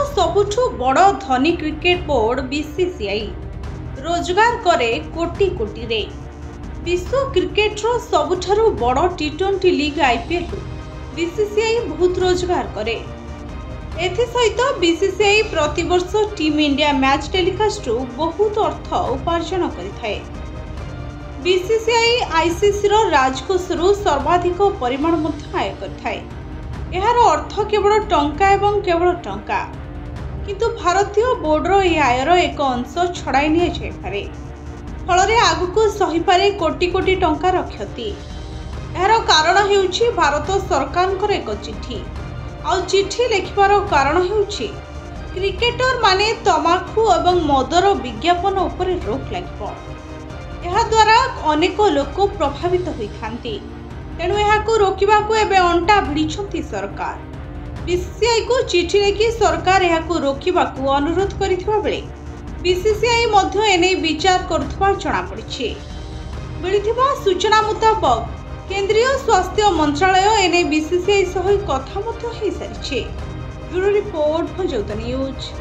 सबुठु बड़ धनी cricket board BCCI रोजगार करे कोटी कोटी रे। विश्व क्रिकेट रो सबुठारु बड़ टी20 लीग आईपीएल बीसीसीआई बहुत रोजगार करे। एथि सहित बीसीसीआई प्रतिवर्ष टीम इंडिया मैच टेलीकास्ट बहुत अर्थ उपार्जन करिथाए। बीसीसीआई आईसीसी रो राजकोषरु सर्वाधिक परिमाण मध्य आय करिथाए। एहार अर्थ केवल टंका एवं केवल टंका, किंतु भारतीय बोर्डर यह आयर एक अंश छड़ाई नि जाइपारे। फल आगुक सहीपारे कोटी कोटी टंकार क्षति। यार कारण हेउछि भारत सरकार एक चिठी। आ चिठी लिखिबार कारण हेउछि क्रिकेटर माने तमाखु एवं मदर विज्ञापन उपरे रोक लागिबो। एहा द्वारा अनेक लोक प्रभावित होइथांती। तेणु यहाकू रोकिबाकू एबे अंटा भिड़िछंती सरकार। बीसीसीआई को चिठी लिखि सरकार यहाकू रोकिबाकू अनुरोध करिथिबा बेले बीसीसीआई मध्य एने विचार करुथबा जणा पड़िछि। मिलिथिबा सूचना मुताबक केंद्रीय स्वास्थ्य मंत्रालय एने बीसीसीआई सह कथा मध्य हेइ सारिछि। Bureau report Bhanjauta news.